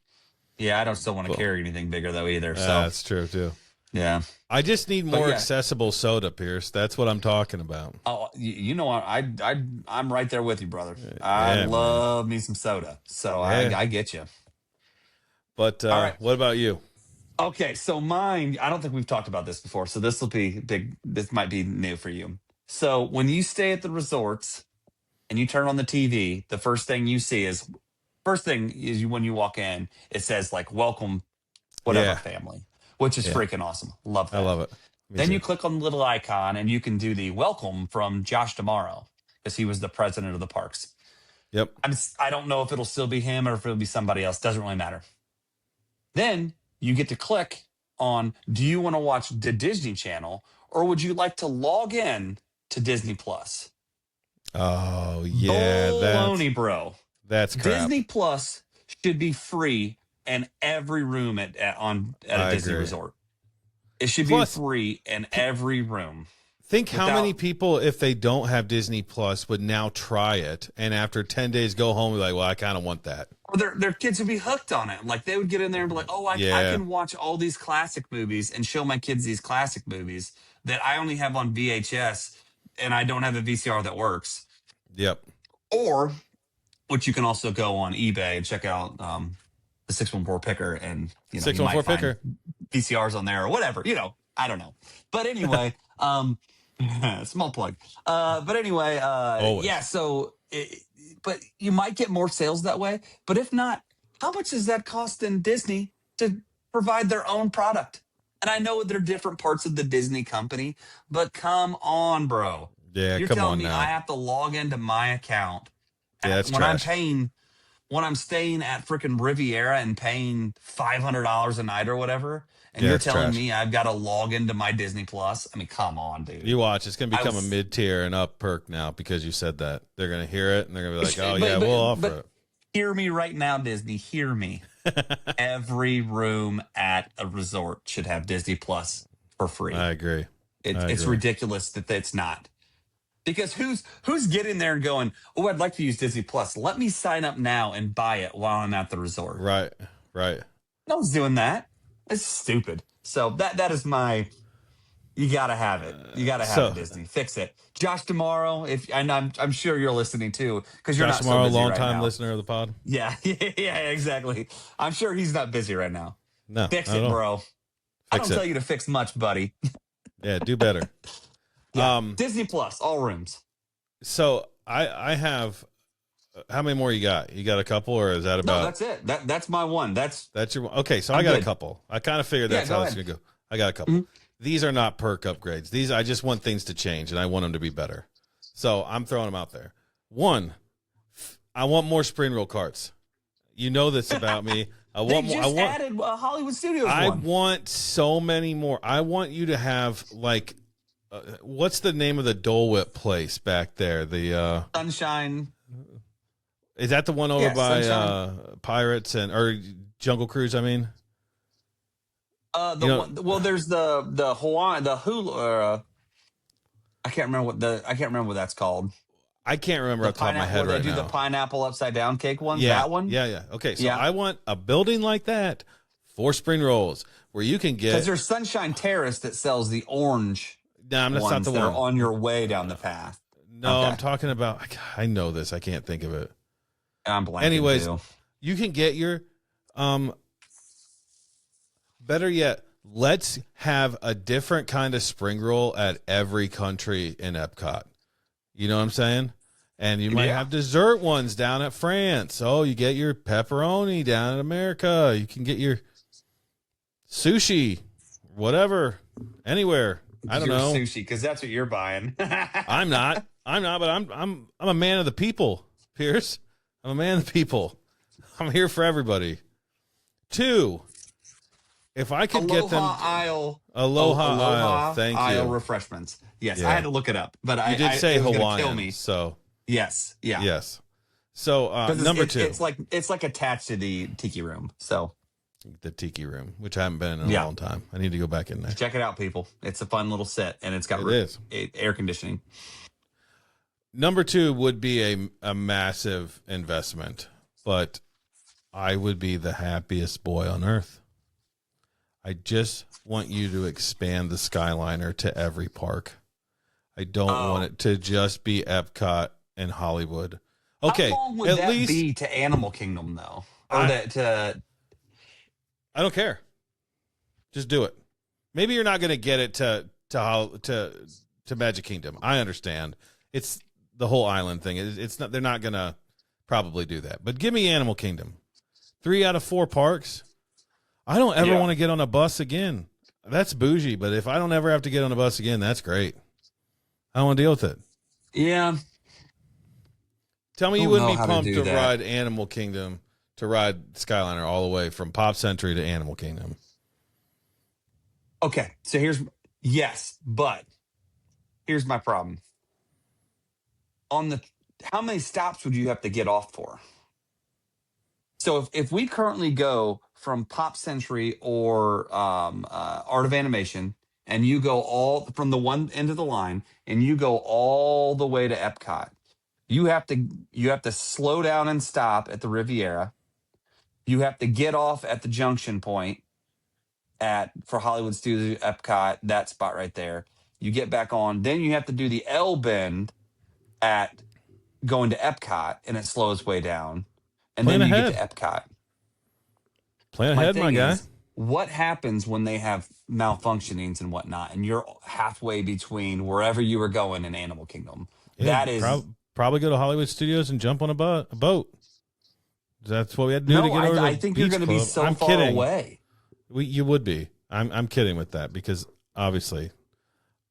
yeah, I don't still want to Well, carry anything bigger though either. So that's true too. yeah, I just need but more yeah. accessible soda, Pierce. That's what I'm talking about. Oh, you know what? I'm right there with you, brother. I Yeah, man. love me some soda, so Yeah. I get you. But All right. what about you? Okay, so mine, I don't think we've talked about this before, so this will be big. This might be new for you. So when you stay at the resorts and you turn on the TV, the first thing is when you walk in, it says like welcome whatever Yeah. family, which is Yeah. freaking awesome. Love I that. love it. Me Then you too. click on the little icon and you can do the welcome from Josh Tomorrow because he was the president of the parks. Yep. I don't know if it'll still be him or if it'll be somebody else. Doesn't really matter. Then you get to click on, do you want to watch the Disney Channel or would you like to log in to Disney Plus? Oh yeah, Baloney, bro. that's crap. Disney Plus should be free in every room at a I Disney agree. resort. It should be Plus, free in every room. think how many Without people, if they don't have Disney Plus, would now try it and after 10 days go home and be like, well, I kind of want that. or their kids would be hooked on it. Like they would get in there and be like, "Oh, I Yeah. can watch all these classic movies and show my kids these classic movies that I only have on VHS and I don't have a VCR that works." Yep. Or, which you can also go on eBay and check out the 614 picker, and you might 614 find picker. VCRs on there or whatever. I don't know. But anyway, small plug. But anyway, Always. yeah. So, but you might get more sales that way. But if not, how much does that cost in Disney to provide their own product? And I know they're different parts of the Disney company, but come on, bro. Yeah, You're come telling on me I now. have to log into my account Yeah, that's when I'm trash. paying when I'm staying at freaking Riviera and paying $500 a night or whatever, and Yeah, you're it's telling trash. me I've got to log into my Disney Plus. I mean, come on, dude. You watch, it's going to I become a was, mid tier and up perk now because you said that. They're going to hear it and they're going to be like, oh, yeah, but we'll but offer hear me right now, Disney. Hear me. it. Every room at a resort should have Disney Plus for free. I agree. I It's agree. ridiculous that it's not. Because who's getting there and going, oh, I'd like to use Disney Plus. Let me sign up now and buy it while I'm at the resort. Right. Right. No one's doing that. It's stupid. So that is my. You gotta have it. You gotta have it. So, Disney, fix it. Josh tomorrow, if and I'm sure you're listening too because you're Josh not so Tomorrow, busy right longtime now. listener of the pod. Yeah, yeah, exactly. I'm sure he's not busy right now. No, Fix not at it, all. bro. I Fix don't tell it. you to fix much, buddy. Yeah, do better. Yeah, Disney Plus, all rooms. So I have, how many more you got? You got a couple, or is that No, about? that's it. That's my one. That's Your okay. So I'm I got a good. couple. I kind of figured Yeah, that's go how it's ahead. gonna go. I got a couple. Mhm. These are not perk upgrades. These I just want things to change, and I want them to be better. So I'm throwing them out there. One, I want more spring roll carts. You know this about me. I They want more. just added a Hollywood Studios I one. want so many more. I want you to have like, what's the name of the Dole Whip place back there? The Sunshine. is that the one over Yeah, by Sunshine. Pirates or Jungle Cruise? I mean, The you know, one. Well, there's the Hawaii, the Hulu. I can't remember what that's called. I can't remember The off the top of my pineapple head where right they do the now. pineapple upside down cake ones. Yeah, That one. yeah. Okay, so Yeah. I want a building like that for spring rolls where you can Because get. there's Sunshine Terrace that sells the orange Nah, that's not ones the that are one. on your way down the path. No, Okay. I'm talking about. I know this. I can't think of it. I'm blanking Anyways, too. you can get your. Better yet, let's have a different kind of spring roll at every country in Epcot. You know what I'm saying? And you might Yeah. have dessert ones down at France. Oh, you get your pepperoni down in America. You can get your sushi, whatever, anywhere. I don't Your know. sushi, because that's what you're buying. I'm not, but I'm a man of the people, Pierce. I'm a man of the people. I'm here for everybody. Two, if I could get them Aloha Isle, thank Isle you. refreshments. Yes, Yeah. I had to look it up, but You did say it was gonna kill Hawaiian, me. so Yes, yeah. yes. So 'Cause number two, it's like attached to the tiki room. So the Tiki Room, which I haven't been in a Yeah. long time. I need to go back in there. check it out, people. It's a fun little set, and it's got It is. air conditioning. Number two would be a massive investment, but I would be the happiest boy on earth. I just want you to expand the Skyliner to every park. I don't want it to just be Epcot and Hollywood. Okay, How long would at that least be to Animal Kingdom though? Or to I don't care. Just do it. Maybe you're not going to get it to Magic Kingdom. I understand. It's the whole island thing. It's not. They're not going to probably do that. But give me Animal Kingdom. 3 out of 4 parks. I don't ever want to get on a bus again. That's bougie. But if I don't ever have to get on a bus again, that's great. I don't want to deal with it. Yeah. Tell me you Don't wouldn't know be how to pumped do to that. ride Animal Kingdom, to ride Skyliner all the way from Pop Century to Animal Kingdom. Okay. So yes, but here's my problem. How many stops would you have to get off for? So if we currently go from Pop Century or Art of Animation, and you go all from the one end of the line, and you go all the way to Epcot, you have to slow down and stop at the Riviera. You have to get off at the junction point for Hollywood Studios Epcot, that spot right there. You get back on, then you have to do the L bend at going to Epcot, and it slows way down, and Plan then you ahead. get to Epcot. Plan My ahead, my thing guy. is, what happens when they have malfunctionings and whatnot, and you're halfway between wherever you were going in Animal Kingdom? Yeah, That is probably go to Hollywood Studios and jump on a boat. That's what we had to do to no. get over to I think you're Beach going to be Club. so I'm far kidding. away. You would be. I'm kidding with that because obviously,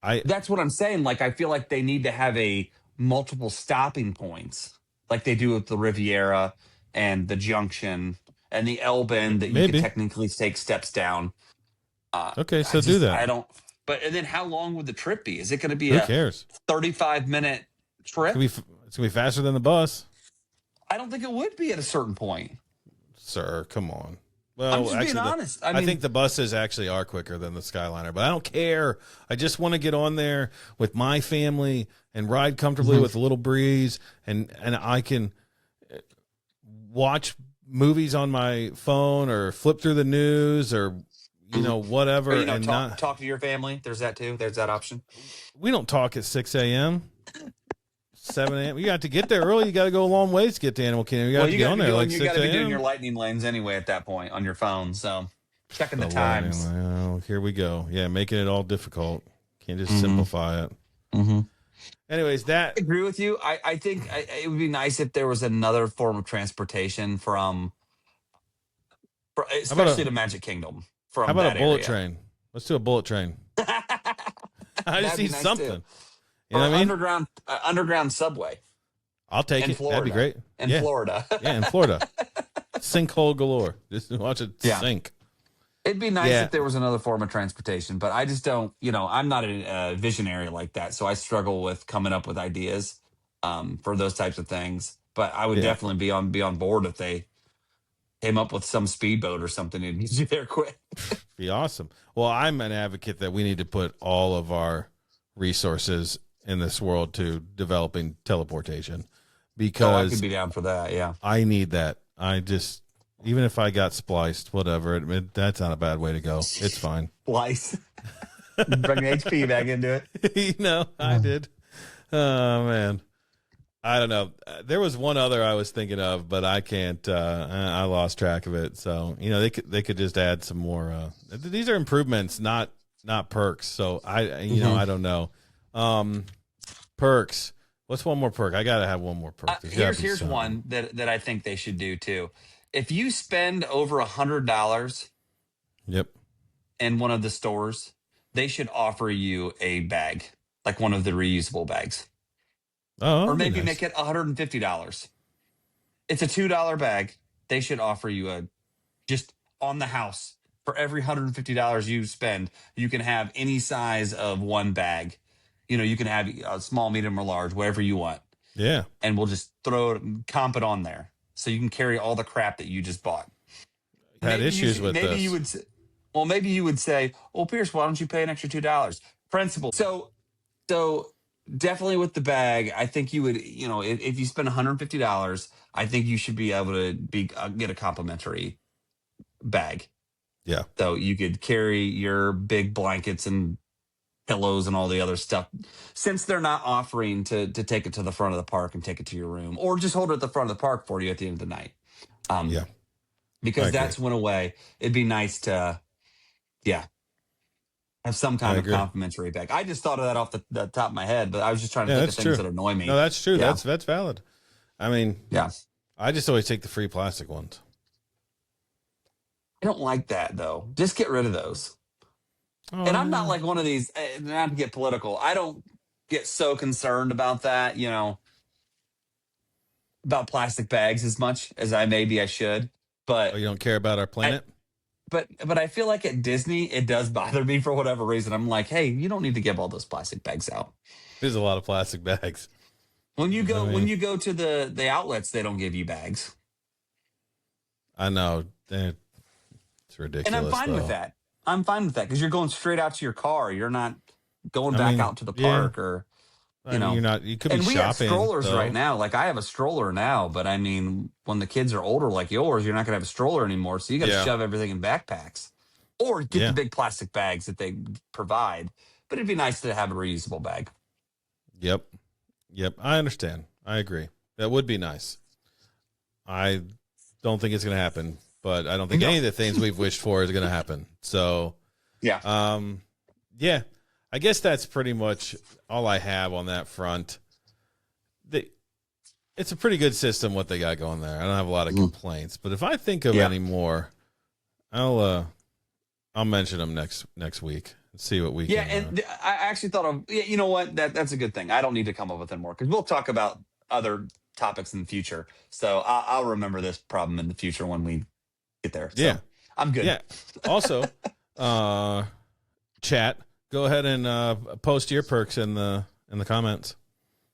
That's what I'm saying. Like, I feel like they need to have a multiple stopping points, like they do with the Riviera and the junction and the L bend that you could Maybe. technically take steps down. Okay, I so do just that. I don't. But and then how long would the trip be? Is it going to be Who a cares? 35-minute It's trip? gonna be it's gonna be faster than the bus, I don't think it would be at a certain point. sir. Come on. I'm Well, just being actually, honest. I think the buses actually are quicker than the Skyliner, but I don't care. I just want to get on there with my family and ride comfortably with a little breeze, and I can watch movies on my phone or flip through the news or whatever, or, and talk to your family. There's that too. There's that option. we don't talk at 6 a.m. 7 a.m. You got to get there early. You got to go a long ways to get to Animal Kingdom. You got to get on there like 6 You got to be doing a.m. your lightning lanes anyway at that point on your phone. So checking the lightning times. lane. Oh, here we go. Yeah, making it all difficult. Can't just simplify it. Mm-hmm. Anyways, that I agree with you. I think it would be nice if there was another form of transportation especially to Magic Kingdom how from about that a bullet area. train? Let's do a bullet train. I just That'd be need nice, something. too. You know what I mean? Underground subway I'll take in it. Florida. That'd be great. In Florida. Yeah, in Florida. Sinkhole galore. Just watch it sink. It'd be nice if there was another form of transportation, but I just don't, I'm not a visionary like that. So I struggle with coming up with ideas for those types of things. But I would definitely be on board if they came up with some speedboat or something and get you there quick. Be awesome. Well, I'm an advocate that we need to put all of our resources in this world to developing teleportation because I could be down for that. Yeah. I need that. Even if I got spliced, whatever, that's not a bad way to go. It's fine. Splice. Bring HP back into it. I did. Oh, man. I don't know. There was one other I was thinking of, but I can't. I lost track of it. So they could just add some more. These are improvements, not perks. So I don't know. Perks. What's one more perk? I gotta have one more perk. Here's one that I think they should do too. If you spend over $100, yep, in one of the stores, they should offer you a bag, like one of the reusable bags. Oh, or maybe nice. make it $150. It's a $2 bag. They should offer you just on the house for every $150 you spend. You can have any size of one bag. You can have a small, medium, or large, whatever you want. Yeah, and we'll just comp it on there, so you can carry all the crap that you just bought. Had issues with maybe this. you would say, well, maybe you would say, well, Pierce, why don't you pay an extra $2? Principle. So definitely with the bag, I think you would, if you spend $150, I think you should be able to get a complimentary bag. Yeah. So you could carry your big blankets and pillows and all the other stuff, since they're not offering to take it to the front of the park and take it to your room, or just hold it at the front of the park for you at the end of the night. Because that's went away. It'd be nice to, have some kind of complimentary bag. I just thought of that off the top of my head, but I was just trying to think of things that annoy me. No, that's true. Yeah. That's valid. I mean, I just always take the free plastic ones. I don't like that though. Just get rid of those. Oh, and I'm not like one of these, not to get political, I don't get so concerned about that, about plastic bags as much as I should. But you don't care about our planet? But I feel like at Disney, it does bother me for whatever reason. I'm like, hey, you don't need to give all those plastic bags out. There's a lot of plastic bags. When you go to the outlets, they don't give you bags. I know. It's ridiculous. And I'm fine with that. I'm fine with that because you're going straight out to your car. You're not going back out to the park or, you're not. You could be shopping. And we have strollers right now. Like I have a stroller now, but I mean, when the kids are older like yours, you're not going to have a stroller anymore. So you got to shove everything in backpacks or get the big plastic bags that they provide. But it'd be nice to have a reusable bag. Yep. I understand. I agree. That would be nice. I don't think it's going to happen. But I don't think any of the things we've wished for is going to happen. So, I guess that's pretty much all I have on that front. It's a pretty good system what they got going there. I don't have a lot of complaints, but if I think of any more, I'll mention them next week and see what we can. Yeah, and I actually thought of you know what that's a good thing. I don't need to come up with any more because we'll talk about other topics in the future. So I'll remember this problem in the future when we get there. So Yeah. I'm good. Yeah. Also, chat, go ahead and post your perks in the comments.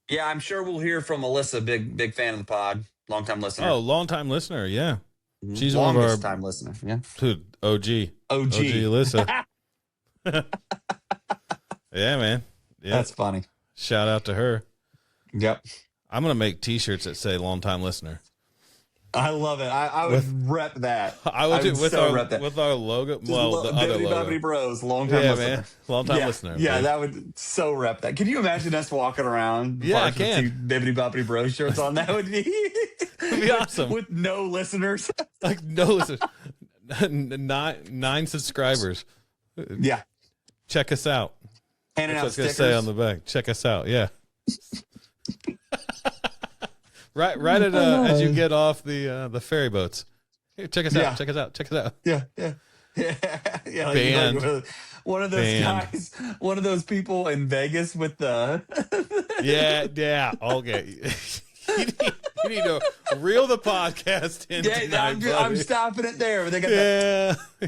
Yeah, I'm sure we'll hear from Alyssa, big fan of the pod, longtime listener. Oh, long time listener. Yeah. She's one of Longest our time listener. Yeah. OG. OG. Alyssa. Yeah, man. Yeah. That's funny. Shout out to her. Yep. I'm going to make t-shirts that say long time listener. I love it. I would rep that. I would do with our logo. Well, the other Bibbidi logo. Bobbidi Bros, long time listener. Man. Long time listener. Yeah, man. that would so rep that. Can you imagine us walking around? Yeah, I with can. two Bibbidi Bobbidi Bros shirts on. That would be, It'd be awesome. With no listeners. Like no listeners. 9 subscribers. Yeah. Check us out. Handing out That's what I was stickers. gonna say on the back. Check us out. Yeah. right at as you get off the ferry boats. Here, check us out. Check us out. Check us out. Yeah. Like, Band. one of those guys, one of those people in Vegas with the. Yeah. Okay. you need to reel the podcast in. Yeah, tonight, I'm stopping it there. They got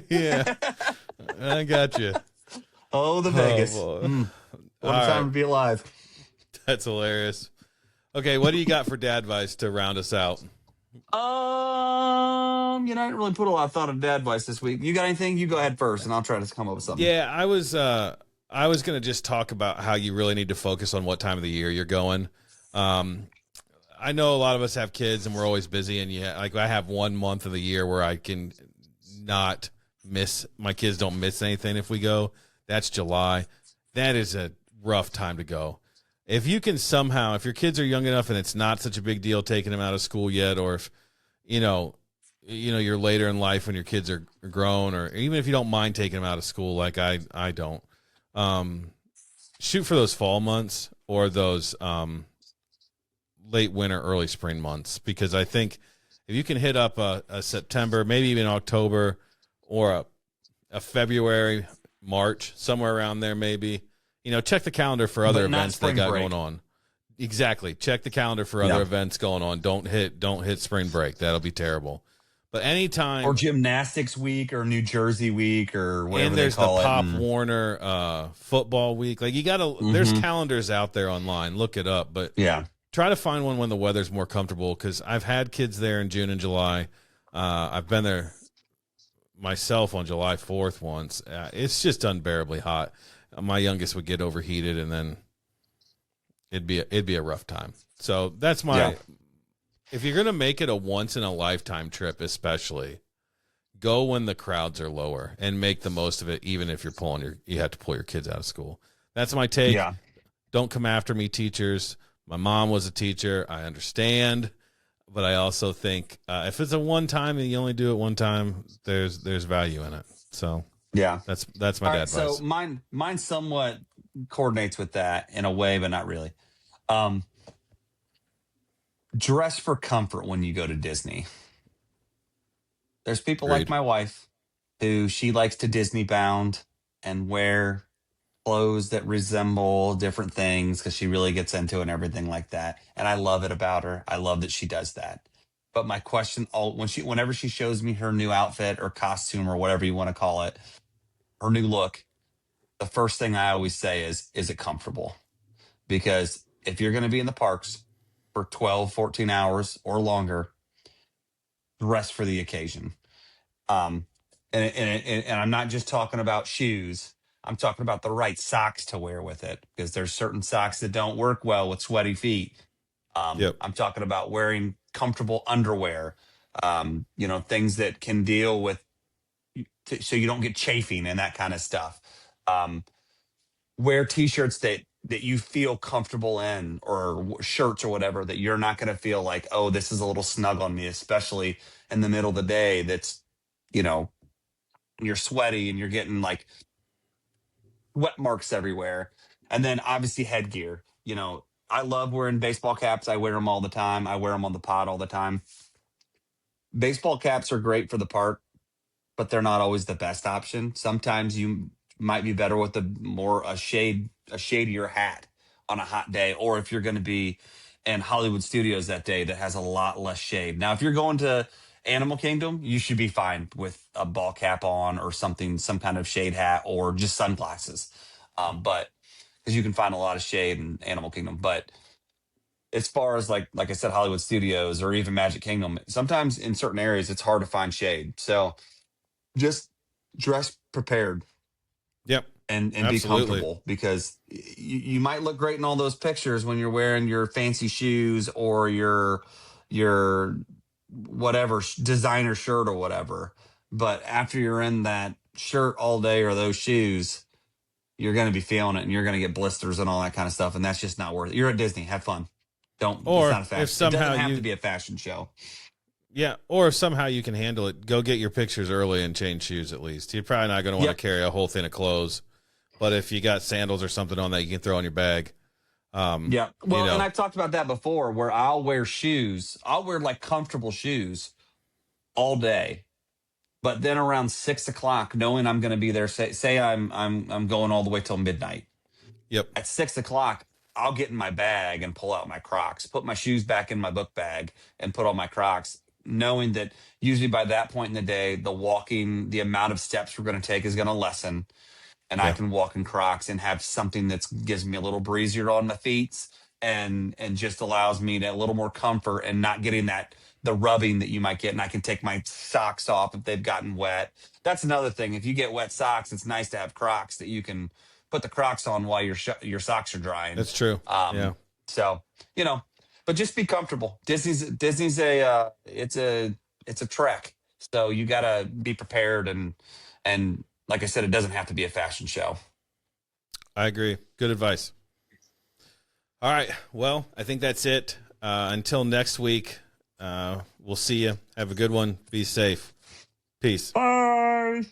yeah. I got you. Oh, the Vegas. Boy. What a time to be alive. That's hilarious. Okay, what do you got for dad advice to round us out? I didn't really put a lot of thought on dad advice this week. You got anything? You go ahead first, and I'll try to come up with something. Yeah, I was gonna just talk about how you really need to focus on what time of the year you're going. I know a lot of us have kids and we're always busy, and I have 1 month of the year where I can not miss, my kids don't miss anything if we go. That's July. That is a rough time to go. If you can somehow, if your kids are young enough and it's not such a big deal taking them out of school yet, or if you're later in life when your kids are grown, or even if you don't mind taking them out of school like I don't, shoot for those fall months or those late winter, early spring months, because I think if you can hit up a September, maybe even October, or a February, March, somewhere around there, maybe, check the calendar for other events they got going on. Exactly. Check the calendar for other events going on. Don't hit spring break. That'll be terrible. But anytime, or gymnastics week, or New Jersey week, or whatever and there's they call the Pop it. Warner football week. Like, you gotta, there's calendars out there online. Look it up. But try to find one when the weather's more comfortable, because I've had kids there in June and July. I've been there myself on July 4th once. It's just unbearably hot. My youngest would get overheated, and then it'd be a rough time. So that's my. If you're gonna make it a once in a lifetime trip, especially, go when the crowds are lower and make the most of it. Even if you have to pull your kids out of school. That's my take. Yeah. Don't come after me, teachers. My mom was a teacher. I understand, but I also think if it's a one time and you only do it one time, there's value in it. So that's my dad's advice. So mine somewhat coordinates with that in a way, but not really. Dress for comfort when you go to Disney. There's people like my wife who she likes to Disney bound and wear clothes that resemble different things because she really gets into it and everything like that. And I love it about her. I love that she does that. But my question, whenever she shows me her new outfit or costume or whatever you want to call it, her new look, the first thing I always say is it comfortable? Because if you're going to be in the parks for 12, 14 hours or longer, dress for the occasion. And I'm not just talking about shoes. I'm talking about the right socks to wear with it, because there's certain socks that don't work well with sweaty feet. I'm talking about wearing comfortable underwear, things that can deal with, so you don't get chafing and that kind of stuff. Wear t-shirts that you feel comfortable in, or shirts or whatever, that you're not going to feel like, oh, this is a little snug on me, especially in the middle of the day. That's, you're sweaty and you're getting like sweat marks everywhere. And then obviously headgear. I love wearing baseball caps. I wear them all the time. I wear them on the pod all the time. Baseball caps are great for the park, but they're not always the best option. Sometimes you might be better with a shadier hat on a hot day, or if you're going to be and Hollywood Studios that day that has a lot less shade. Now, if you're going to Animal Kingdom, you should be fine with a ball cap on or something, some kind of shade hat or just sunglasses. But because you can find a lot of shade in Animal Kingdom. But as far as like I said, Hollywood Studios or even Magic Kingdom, sometimes in certain areas it's hard to find shade. So just dress prepared Yep. and be Absolutely. comfortable, because you might look great in all those pictures when you're wearing your fancy shoes or your whatever designer shirt or whatever. But after you're in that shirt all day or those shoes, you're going to be feeling it and you're going to get blisters and all that kind of stuff. And that's just not worth it. You're at Disney. Have fun. Don't, it's Or not a if fashion. It somehow doesn't have to you, be a fashion show. yeah, or if somehow you can handle it, go get your pictures early and change shoes at least. You're probably not going to want Yep. to carry a whole thing of clothes, but if you got sandals or something on that you can throw in your bag. Yeah. Well, You know, and I've talked about that before where I'll wear shoes. I'll wear like comfortable shoes all day. But then around 6 o'clock, knowing I'm going to be there, say I'm going all the way till midnight. yep, At 6 o'clock, I'll get in my bag and pull out my Crocs, put my shoes back in my book bag, and put on my Crocs, knowing that usually by that point in the day, the amount of steps we're going to take is going to lessen, and I yeah, can walk in Crocs and have something that gives me a little breezier on my feet and just allows me to a little more comfort and not getting that the rubbing that you might get. And I can take my socks off if they've gotten wet. That's another thing. If you get wet socks, it's nice to have Crocs that you can put the Crocs on while your socks are drying. that's true. Yeah, So you know, but just be comfortable. Disney's it's a trek. So you gotta be prepared and like I said, it doesn't have to be a fashion show. I agree. Good advice. All right. Well, I think that's it. Until next week, we'll see you. Have a good one. Be safe. Peace. Bye.